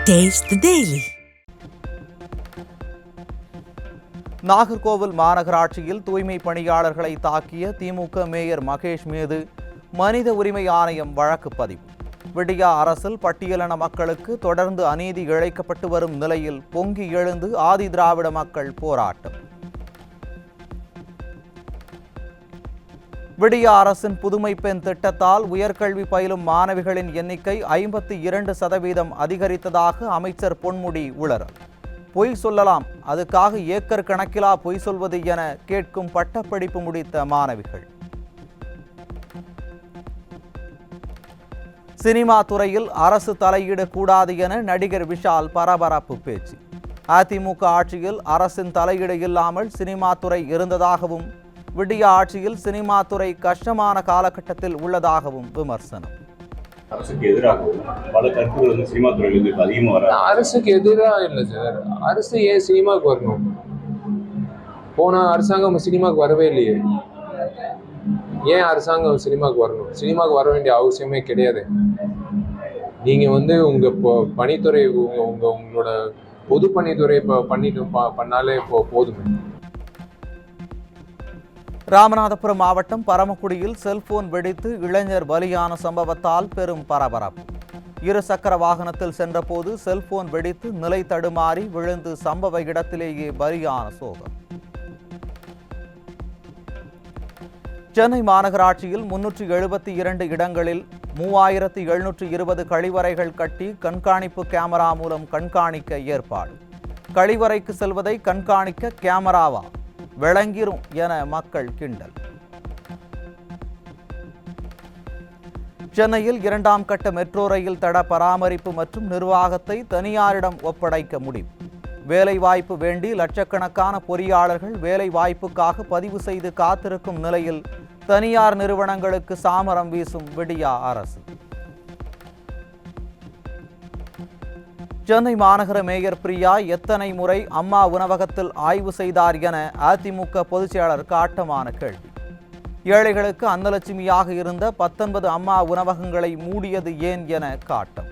Taste the Daily. Nagercoil மாநகராட்சியில் தூய்மை பணியாளர்களை தாக்கிய திமுக மேயர் மகேஷ் மீது மனித உரிமை ஆணையம் வழக்கு பதிவு. விடியா அரசில் பட்டியலின மக்களுக்கு தொடர்ந்து அநீதி இழைக்கப்பட்டு வரும் நிலையில் பொங்கி எழுந்து ஆதி திராவிட மக்கள் போராட்டம். விடியா அரசின் புதுமை பெண் திட்டத்தால் உயர்கல்வி பயிலும் மாணவிகளின் எண்ணிக்கை 52% அதிகரித்ததாக அமைச்சர் பொன்முடி உளறல். பொய் சொல்லலாம், அதுக்காக ஏக்கர் கணக்கிலா பொய் சொல்வது என கேட்கும் பட்டப்படிப்பு முடித்த மாணவிகள். சினிமா துறையில் அரசு தலையீடு கூடாது என நடிகர் விஷால் பரபரப்பு பேச்சு. அதிமுக ஆட்சியில் அரசின் தலையீடு இல்லாமல் சினிமா துறை இருந்ததாகவும், விடியா ஆட்சியில் சினிமா துறை கஷ்டமான காலகட்டத்தில் உள்ளதாகவும் விமர்சனம். அரசுக்கு எதிராகவும் பல கருத்துக்கள் சினிமா துறையிலிருந்து அதிகமாக வர. அரசுக்கு எதிராக இல்லை சார், அரசு ஏன் சினிமாவுக்கு வரணும்? போன அரசாங்கம் சினிமாவுக்கு வரவே இல்லையே, ஏன் அரசாங்கம் சினிமாவுக்கு வரணும்? சினிமாவுக்கு வர வேண்டிய அவசியமே கிடையாது. நீங்கள் உங்கள் பணித்துறை உங்களோட பொது பணித்துறை பண்ணாலே போதுமே. ராமநாதபுரம் மாவட்டம் பரமக்குடியில் செல்போன் வெடித்து இளைஞர் பலியான சம்பவத்தால் பெரும் பரபரப்பு. இருசக்கர வாகனத்தில் சென்றபோது செல்போன் வெடித்து நிலை தடுமாறி விழுந்து சம்பவ இடத்திலேயே பலியான சோகம். சென்னை மாநகராட்சியில் 372 இடங்களில் 3720 கழிவறைகள் கட்டி கண்காணிப்பு கேமரா மூலம் கண்காணிக்க ஏற்பாடு. கழிவறைக்கு செல்வதை கண்காணிக்க கேமராவா? விளங்கிரும் என மக்கள் கிண்டல். சென்னையில் 2ஆம் கட்ட மெட்ரோ ரயில் தட பராமரிப்பு மற்றும் நிர்வாகத்தை தனியாரிடம் ஒப்படைக்க முடிவு. வேலைவாய்ப்பு வேண்டி லட்சக்கணக்கான பொறியாளர்கள் வேலைவாய்ப்புக்காக பதிவு செய்து காத்திருக்கும் நிலையில் தனியார் நிறுவனங்களுக்கு சாமரம் வீசும் விடியா அரசு. சென்னை மாநகர மேயர் பிரியா எத்தனை முறை அம்மா உணவகத்தில் ஆய்வு செய்தார் என அதிமுக பொதுச்செயலாளர் காட்டமான கேள்வி. ஏழைகளுக்கு அன்னலட்சுமியாக இருந்த 19 அம்மா உணவகங்களை மூடியது ஏன் என காட்டம்.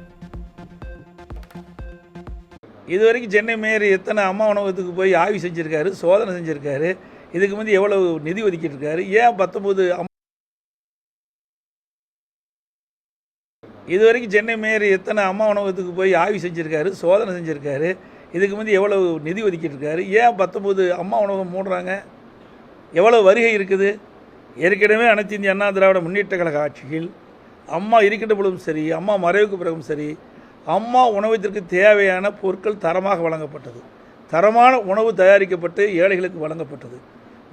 இதுவரைக்கும் சென்னை மேயர் எத்தனை அம்மா உணவகத்துக்கு போய் ஆய்வு செஞ்சுருக்காரு, சோதனை செஞ்சுருக்காரு, இதுக்கு வந்து எவ்வளவு நிதி ஒதுக்கிட்டு இருக்காரு, ஏன் 19 இதுவரைக்கும் சென்னை மேயர் எத்தனை அம்மா உணவகத்துக்கு போய் ஆய்வு செஞ்சுருக்காரு, சோதனை செஞ்சுருக்காரு, இதுக்கு வந்து எவ்வளவு நிதி ஒதுக்கிட்டு இருக்காரு, ஏன் 19 அம்மா உணவகம் மூடுறாங்க, எவ்வளவு வருகை இருக்குது? ஏற்கனவே அனைத்து இந்திய அண்ணா திராவிட முன்னேற்ற கழக ஆட்சியில் அம்மா இருக்கின்ற பொழுதும் சரி, அம்மா மறைவுக்கு பிறகும் சரி, அம்மா உணவகத்திற்கு தேவையான பொருட்கள் தரமாக வழங்கப்பட்டது. தரமான உணவு தயாரிக்கப்பட்டு ஏழைகளுக்கு வழங்கப்பட்டது.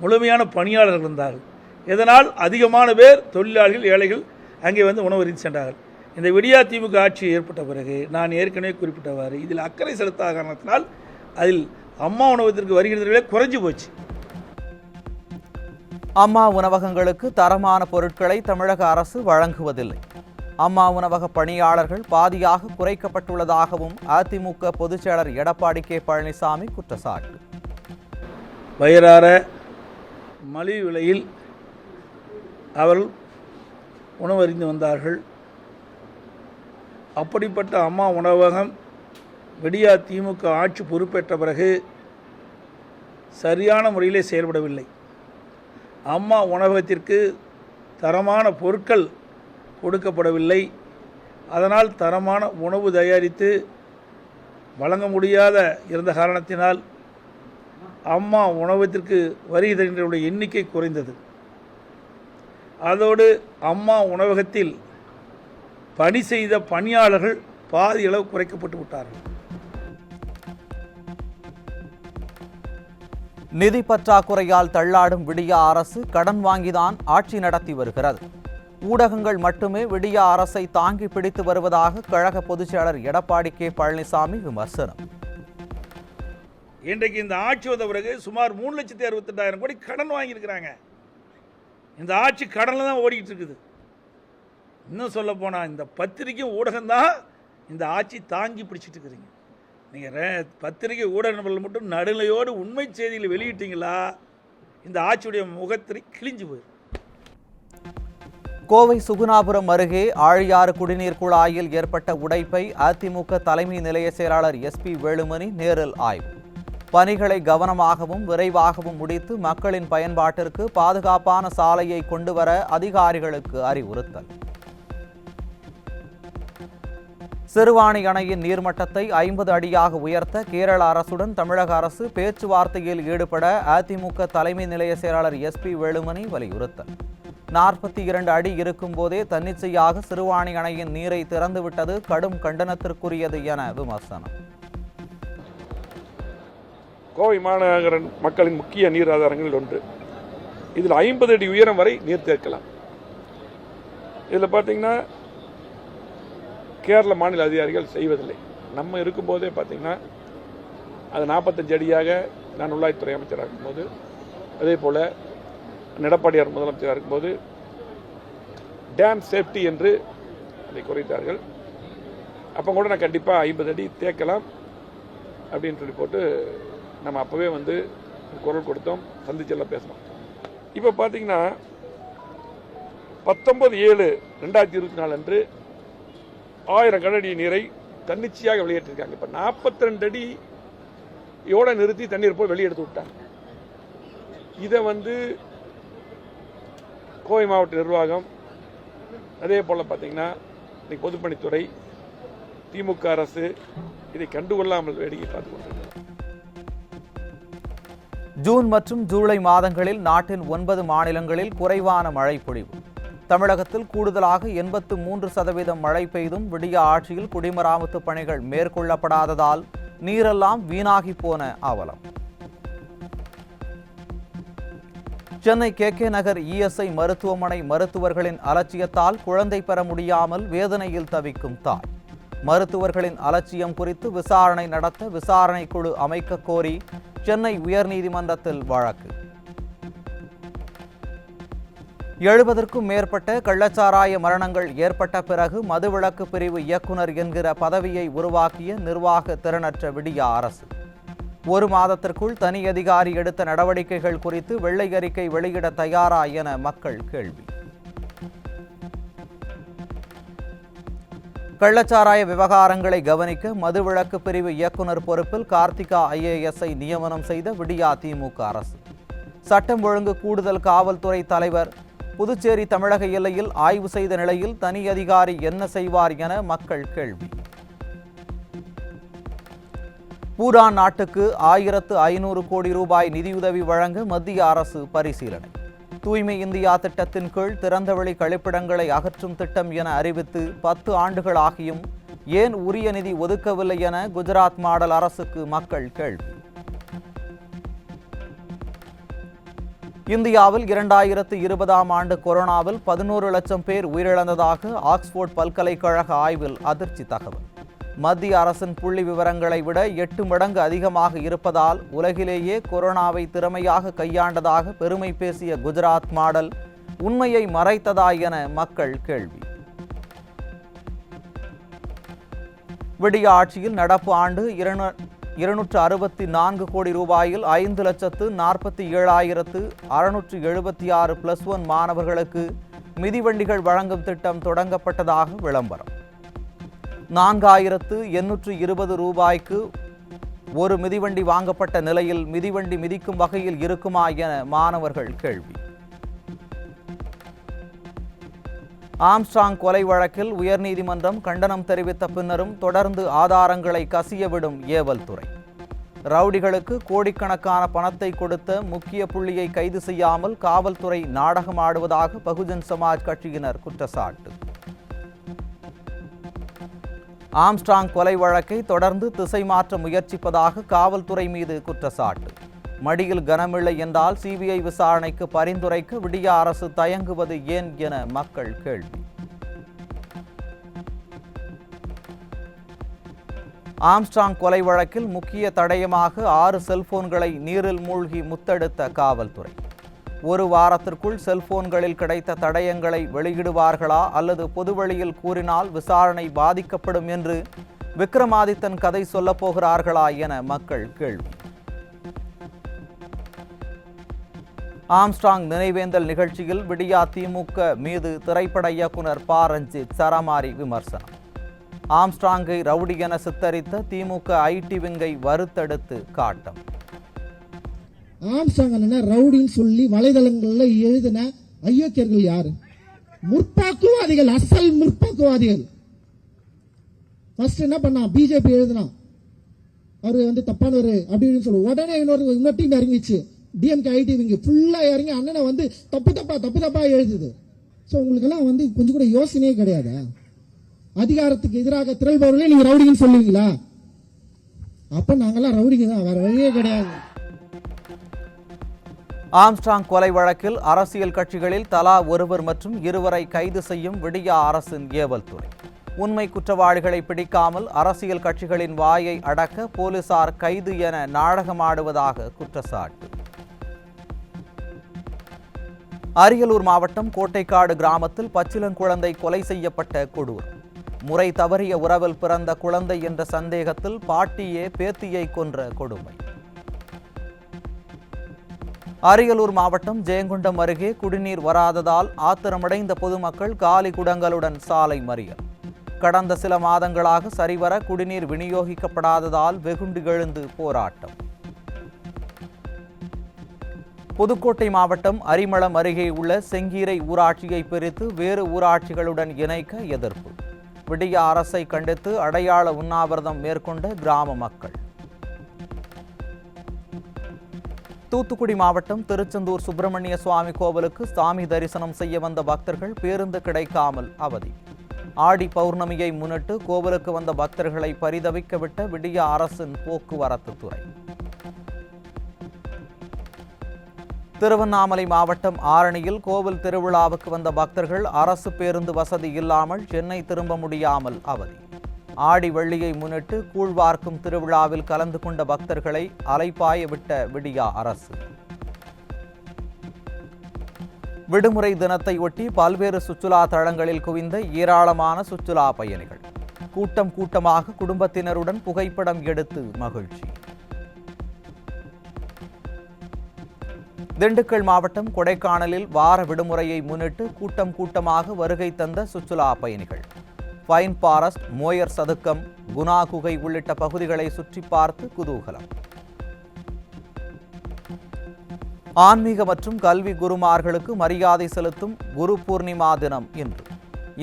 முழுமையான பணியாளர்கள் இருந்தார்கள். இதனால் அதிகமான பேர் தொழிலாளிகள், ஏழைகள் அங்கே வந்து உணவு அருந்தி சென்றார்கள். இந்த விடியா திமுக ஆட்சி ஏற்பட்ட பிறகு நான் ஏற்கனவே குறிப்பிட்டவாறு இதில் அக்கறை செலுத்தாத காரணத்தினால் அதில் அம்மா உணவகத்திற்கு வருகிறவர்களே குறைஞ்சு போச்சு. அம்மா உணவகங்களுக்கு தரமான பொருட்களை தமிழக அரசு வழங்குவதில்லை. அம்மா உணவக பணியாளர்கள் பாதியாக குறைக்கப்பட்டுள்ளதாகவும் அதிமுக பொதுச்செயலாளர் எடப்பாடி கே பழனிசாமி குற்றச்சாட்டு. வயிறார மலிவு விலையில் அவர்கள் உணவு அருந்தி வந்தார்கள். அப்படிப்பட்ட அம்மா உணவகம் விடியா திமுக ஆட்சி பொறுப்பேற்ற பிறகு சரியான முறையிலே செயல்படவில்லை. அம்மா உணவகத்திற்கு தரமான பொருட்கள் கொடுக்கப்படவில்லை. அதனால் தரமான உணவு தயாரித்து வழங்க முடியாத இருந்த காரணத்தினால் அம்மா உணவகத்திற்கு வருகை தருகின்றவருடைய எண்ணிக்கை குறைந்தது. அதோடு அம்மா உணவகத்தில் பணி செய்த பணியாளர்கள் பாதி அளவு குறைக்கப்பட்டு விட்டார்கள். நிதி பற்றாக்குறையால் தள்ளாடும் விடியா அரசு கடன் வாங்கிதான் ஆட்சி நடத்தி வருகிறது. ஊடகங்கள் மட்டுமே விடியா அரசை தாங்கி பிடித்து வருவதாக கழக பொதுச்செயலாளர் எடப்பாடி கே பழனிசாமி விமர்சனம். இன்றைக்கு இந்த ஆட்சி வந்த பிறகு சுமார் 3,68,000 கோடி கடன் வாங்கியிருக்கிறாங்க. இந்த ஆட்சி கடனில் தான் ஓடிக்கிட்டு இருக்குது. இன்னும் சொல்ல போனால் இந்த பத்திரிகை ஊடகம்தான் இந்த ஆட்சி தாங்கி பிடிச்சிட்டு இருக்கிறீங்க. நீங்கள் பத்திரிகை ஊடக நபர்கள் மட்டும் நடுநிலையோடு உண்மை செய்திகளை வெளியிட்டீங்களா இந்த ஆட்சியுடைய முகத்திரை கிழிஞ்சு போயிடும். கோவை சுகுணாபுரம் அருகே ஆழியாறு குடிநீர் குழாயில் ஏற்பட்ட உடைப்பை அதிமுக தலைமை நிலைய செயலாளர் எஸ்பி வேலுமணி நேரில் ஆய்வு. பணிகளை கவனமாகவும் விரைவாகவும் முடித்து மக்களின் பயன்பாட்டிற்கு பாதுகாப்பான சாலையை கொண்டுவர அதிகாரிகளுக்கு அறிவுறுத்தல். சிறுவாணி அணையின் நீர்மட்டத்தை 50 அடியாக உயர்த்த கேரள அரசுடன் தமிழக அரசு பேச்சுவார்த்தையில் ஈடுபட அதிமுக தலைமை நிலைய செயலாளர் எஸ்பி வேலுமணி வலியுறுத்தல். 42 அடி இருக்கும் போதே தன்னிச்சையாக சிறுவாணி அணையின் நீரை திறந்துவிட்டது கடும் கண்டனத்திற்குரியது என விமர்சனம். கோவை மாநகர மக்களின் முக்கிய நீர் ஆதாரங்களில் ஒன்று. இதில் 50 அடி உயரம் வரை நீர் தேக்கலாம். இதில் பார்த்தீங்கன்னா கேரள மாநில அதிகாரிகள் செய்வதில்லை. நம்ம இருக்கும்போதே பார்த்தீங்கன்னா அது 45 அடியாக நான் உள்ளாட்சித்துறை அமைச்சராக இருக்கும்போது, அதே போல் எடப்பாடியார் முதலமைச்சராக இருக்கும்போது டேம் சேஃப்டி என்று அதை குறைத்தார்கள். அப்போ கூட நான் கண்டிப்பாக 50 அடி தேக்கலாம் அப்படின்னு சொல்லி போட்டு நம்ம அப்போவே குரல் கொடுத்தோம், சந்திச்செல்லாம் பேசணும். இப்போ பார்த்தீங்கன்னா 19/7/2024 அன்று 1000 கனஅடி நீரை தன்னிச்சையாக வெளியேற்றிருக்காங்க. இப்போ 42 அடியோட நிறுத்தி தண்ணீர் போய் வெளியெடுத்து விட்டாங்க. இதை கோவை மாவட்ட நிர்வாகம், அதே போல் பார்த்தீங்கன்னா இன்னைக்கு பொதுப்பணித்துறை, திமுக அரசு இதை கண்டுகொள்ளாமல் வேடிக்கை பார்த்து கொண்டிருக்கிறது. ஜூன் மற்றும் ஜூலை மாதங்களில் நாட்டின் 9 மாநிலங்களில் குறைவான மழை பொழிவு. தமிழகத்தில் கூடுதலாக 83% மழை பெய்தும் விடிய ஆட்சியில் குடிமராமத்து பணிகள் மேற்கொள்ளப்படாததால் நீரெல்லாம் வீணாகி போன அவலம். சென்னை KK நகர் ESI மருத்துவமனை மருத்துவர்களின் அலட்சியத்தால் குழந்தை பெற முடியாமல் வேதனையில் தவிக்கும் தாய். மருத்துவர்களின் அலட்சியம் குறித்து விசாரணை நடத்த விசாரணை குழு அமைக்க கோரி சென்னை உயர்நீதிமன்றத்தில் வழக்கு. 70க்கும் மேற்பட்ட கள்ளச்சாராய மரணங்கள் ஏற்பட்ட பிறகு மதுவிலக்கு பிரிவு இயக்குனர் என்கிற பதவியை உருவாக்கிய நிர்வாக திறனற்ற விடிய அரசு. 1 மாதத்திற்குள் தனி அதிகாரி எடுத்த நடவடிக்கைகள் குறித்து வெள்ளை அறிக்கை வெளியிட தயாரா என மக்கள் கேள்வி. கள்ளச்சாராய விவகாரங்களை கவனிக்க மதுவிலக்கு பிரிவு இயக்குனர் பொறுப்பில் கார்த்திகா IASஐ நியமனம் செய்த விடியா திமுக அரசு. சட்டம் ஒழுங்கு கூடுதல் காவல்துறை தலைவர் புதுச்சேரி தமிழக எல்லையில் ஆய்வு செய்த நிலையில் தனி அதிகாரி என்ன செய்வார் என மக்கள் கேள்வி. பூடான் நாட்டுக்கு 1500 கோடி ரூபாய் நிதியுதவி வழங்க மத்திய அரசு பரிசீலனை. தூய்மை இந்தியா திட்டத்தின் கீழ் திறந்தவெளி கழிப்பிடங்களை அகற்றும் திட்டம் என அறிவித்து 10 ஆண்டுகள் ஆகியும் ஏன் உரிய நிதி ஒதுக்கவில்லை என குஜராத் மாடல் அரசுக்கு மக்கள் கேள்வி. இந்தியாவில் 2020ஆம் ஆண்டு கொரோனாவில் 11 லட்சம் பேர் உயிரிழந்ததாக ஆக்ஸ்போர்ட் பல்கலைக்கழக ஆய்வில் அதிர்ச்சி தகவல். மத்திய அரசின் புள்ளி விவரங்களை விட 8 மடங்கு அதிகமாக இருப்பதால் உலகிலேயே கொரோனாவை திறமையாக கையாண்டதாக பெருமை பேசிய குஜராத் மாடல் உண்மையை மறைத்ததா என மக்கள் கேள்வி. விடிய ஆட்சியில் நடப்பு ஆண்டு 264 கோடி ரூபாயில் 5,47,676 +1 மாணவர்களுக்கு மிதிவண்டிகள் வழங்கும் திட்டம் தொடங்கப்பட்டதாக விளம்பரம். 4,820 ரூபாய்க்கு ஒரு மிதிவண்டி வாங்கப்பட்ட நிலையில் மிதிவண்டி மிதிக்கும் வகையில் இருக்குமா என மாணவர்கள் கேள்வி. ஆம்ஸ்ட்ராங் கொலை வழக்கில் உயர்நீதிமன்றம் கண்டனம் தெரிவித்த பின்னரும் தொடர்ந்து ஆதாரங்களை கசியவிடும் ஏவல் துறை. ரவுடிகளுக்கு கோடிக்கணக்கான பணத்தை கொடுத்த முக்கிய புள்ளியை கைது செய்யாமல் காவல்துறை நாடகமாடுவதாக பகுஜன் சமாஜ் கட்சியினர் குற்றச்சாட்டு. ஆம்ஸ்ட்ராங் கொலை வழக்கை தொடர்ந்து திசை மாற்ற முயற்சிப்பதாக காவல்துறை மீது குற்றச்சாட்டு. மடியில் கனமில்லை என்றால் CBI விசாரணைக்கு பரிந்துரைக்க விடிய அரசு தயங்குவது ஏன் என மக்கள் கேள்வி. ஆம்ஸ்ட்ராங் கொலை வழக்கில் முக்கிய தடயமாக 6 செல்போன்களை நீரில் மூழ்கி முத்தெடுத்த காவல்துறை. 1 வாரத்திற்குள் செல்போன்களில் கிடைத்த தடயங்களை வெளியிடுவார்களா அல்லது பொதுவெளியில் கூறினால் விசாரணை பாதிக்கப்படும் என்று விக்ரமாதித்தன் கதை சொல்லப் போகிறார்களா என மக்கள் கேள்வி. ஆம்ஸ்ட்ராங் நினைவேந்தல் நிகழ்ச்சியில் விடியா திமுக மீது திரைப்பட இயக்குனர் ப. ரஞ்சித் சரமாரி விமர்சனம். ஆம்ஸ்ட்ராங்கை ரவுடி என சித்தரித்த திமுக ஐடி விங்கை வறுத்தெடுத்து காட்டம். ஆம்ஸ்ட்ராங் ரவுடின்னு சொல்லி வலைதளங்கள்ல எழுதின ஐயோக்கியர்கள் யாரு? முற்போக்குவாதிகள், அசல் முற்போக்குவாதிகள். ஃபர்ஸ்ட் என்ன பண்ணா, பிஜேபி எழுதினா அவரு தப்பானவர் அப்படின்னு சொல்லு, உடனே இன்னொரு டீம் இறங்கிச்சு, டிஎம்கே ஐடி விங்க ஃபுல்லா இறங்கி அண்ணனை தப்பு தப்பா எழுதுது. ஸோ உங்களுக்கு எல்லாம் கொஞ்சம் கூட யோசனையே கிடையாது. அதிகாரத்துக்கு எதிராக திரள்பவர்களே நீங்க ரவுடிங்கன்னு சொல்லுவீங்களா? அப்ப நாங்கெல்லாம் ரவுடிங்க தான், வேற வழியே கிடையாது. ஆம்ஸ்ட்ராங் கொலை வழக்கில் அரசியல் கட்சிகளில் தலா ஒருவர் மற்றும் இருவரை கைது செய்யும் விடியா அரசின் ஏவல் துறை. உண்மை குற்றவாளிகளை பிடிக்காமல் அரசியல் கட்சிகளின் வாயை அடக்க போலீசார் கைது என நாடகமாடுவதாக குற்றச்சாட்டு. அரியலூர் மாவட்டம் கோட்டைக்காடு கிராமத்தில் பச்சிளங்குழந்தை கொலை செய்யப்பட்ட கொடூரம். முறை தவறிய உறவில் பிறந்த குழந்தை என்ற சந்தேகத்தில் பாட்டியே பேத்தியை கொன்ற கொடுமை. அரியலூர் மாவட்டம் ஜெயங்கொண்டம் அருகே குடிநீர் வராததால் ஆத்திரமடைந்த பொதுமக்கள் காலி குடங்களுடன் சாலை மறியல். கடந்த சில மாதங்களாக சரிவர குடிநீர் விநியோகிக்கப்படாததால் வெகுண்டு எழுந்து போராட்டம். புதுக்கோட்டை மாவட்டம் அரிமளம் அருகே உள்ள செங்கீரை ஊராட்சியை பிரித்து வேறு ஊராட்சிகளுடன் இணைக்க எதிர்ப்பு. விடிய அரசை கண்டித்து அடையாள உண்ணாவிரதம் மேற்கொண்ட கிராம மக்கள். தூத்துக்குடி மாவட்டம் திருச்செந்தூர் சுப்பிரமணிய சுவாமி கோவிலுக்கு சாமி தரிசனம் செய்ய வந்த பக்தர்கள் பேருந்து கிடைக்காமல் அவதி. ஆடி பௌர்ணமியை முன்னிட்டு கோவிலுக்கு வந்த பக்தர்களை பரிதவிக்க விட்ட விடிய அரசின் போக்குவரத்து துறை. திருவண்ணாமலை மாவட்டம் ஆரணியில் கோவில் திருவிழாவுக்கு வந்த பக்தர்கள் அரசு பேருந்து வசதி இல்லாமல் சென்னை திரும்ப முடியாமல் அவதி. ஆடி வெள்ளியை முன்னிட்டு கூழ்வார்க்கும் திருவிழாவில் கலந்து கொண்ட பக்தர்களை அலைபாய விட்ட விடியா அரசு. விடுமுறை தினத்தை ஒட்டி பல்வேறு சுற்றுலா தலங்களில் குவிந்த ஏராளமான சுற்றுலா பயணிகள். கூட்டம் கூட்டமாக குடும்பத்தினருடன் புகைப்படம் எடுத்து மகிழ்ச்சி. திண்டுக்கல் மாவட்டம் கொடைக்கானலில் வார விடுமுறையை முன்னிட்டு கூட்டம் கூட்டமாக வருகை தந்த சுற்றுலா பயணிகள். பைன் பாரஸ்ட், மோயர் சதுக்கம், குணா குகை உள்ளிட்ட பகுதிகளை சுற்றி பார்த்து குதூகலம். ஆன்மீக மற்றும் கல்வி குருமார்களுக்கு மரியாதை செலுத்தும் குரு பூர்ணிமா தினம் இன்று.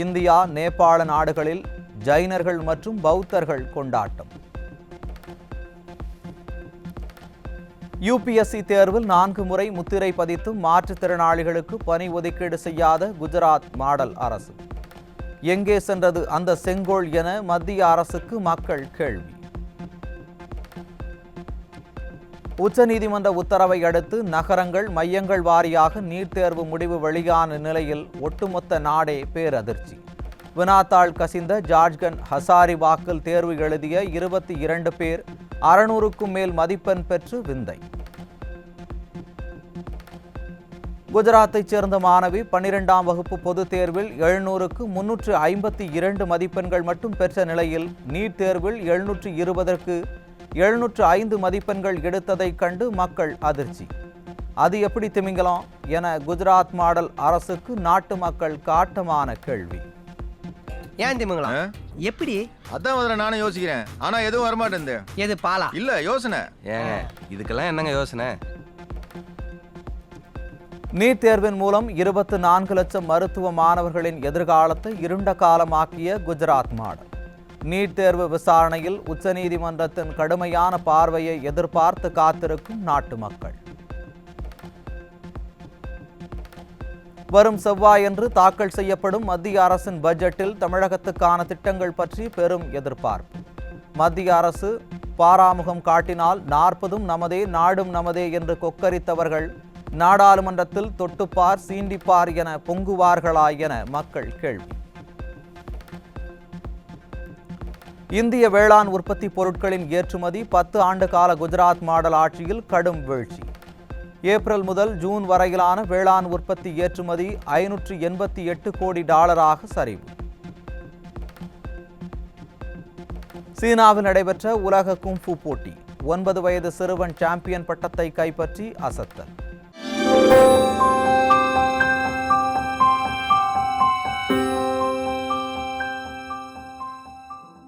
இந்தியா, நேபாள நாடுகளில் ஜைனர்கள் மற்றும் பௌத்தர்கள் கொண்டாட்டம். யுபிஎஸ்சி தேர்வில் 4 முறை முத்திரை பதித்தும் மாற்றுத்திறனாளிகளுக்கு பணி ஒதுக்கீடு செய்யாத குஜராத் மாடல் அரசு. எங்கே சென்றது அந்த செங்கோல் என மத்திய அரசுக்கு மக்கள் கேள்வி. உச்சநீதிமன்ற உத்தரவை அடுத்து நகரங்கள், மையங்கள் வாரியாக நீட் தேர்வு முடிவு வெளியான நிலையில் ஒட்டுமொத்த நாடே பேரதிர்ச்சி. வினாத்தாள் கசிந்த ஜார்க்கண்ட் ஹசாரிபாக்கில் தேர்வு எழுதிய 22 பேர் 600க்கும் மேல் மதிப்பெண் பெற்று விந்தை. குஜராத்தைச் சேர்ந்த மாணவி 12ஆம் வகுப்பு பொதுத் தேர்வில் 700க்கு 352 மதிப்பெண்கள் மட்டும் பெற்ற நிலையில் நீட் தேர்வில் 720ற்கு 705 மதிப்பெண்கள் எடுத்ததைக் கண்டு மக்கள் அதிர்ச்சி. அது எப்படி திமிங்கலம் என குஜராத் மாடல் அரசுக்கு நாட்டு மக்கள் காட்டமான கேள்வி. ஏன் திமுங்களா? எப்படி? அதான் முதல்ல நானும் யோசிக்கிறேன். ஆனா எதுவும் வரமாட்டேன். எது பாலா? இல்ல யோசனை. ஏங்க இதுக்கெல்லாம் என்னங்க யோசனை? நீட் தேர்வின் மூலம் 24 லட்சம் மருத்துவ மாணவர்களின் எதிர்காலத்தை இருண்ட காலமாக்கிய குஜராத் மாடல். நீட் தேர்வு விசாரணையில் உச்சநீதிமன்றத்தின் கடுமையான பார்வையை எதிர்பார்த்து காத்திருக்கும் நாட்டு மக்கள். வரும் செவ்வாயன்று தாக்கல் செய்யப்படும் மத்திய அரசின் பட்ஜெட்டில் தமிழகத்துக்கான திட்டங்கள் பற்றி பெரும் எதிர்பார்ப்பு. மத்திய அரசு பாராமுகம் காட்டினால் 40ம் நமதே, நாடும் நமதே என்று கொக்கரித்தவர்கள் நாடாளுமன்றத்தில் தொட்டுப்பார், சீண்டிப்பார் என பொங்குவார்களா என மக்கள் கேள்வி. இந்திய வேளாண் உற்பத்தி பொருட்களின் ஏற்றுமதி 10 ஆண்டு கால குஜராத் மாடல் ஆட்சியில் கடும் வீழ்ச்சி. ஏப்ரல் முதல் ஜூன் வரையிலான வேளாண் உற்பத்தி ஏற்றுமதி $588 கோடி சரிவு. சீனாவில் நடைபெற்ற உலக குங்ஃபு போட்டி 9 வயது சிறுவன் சாம்பியன் பட்டத்தை கைப்பற்றி அசத்தல்.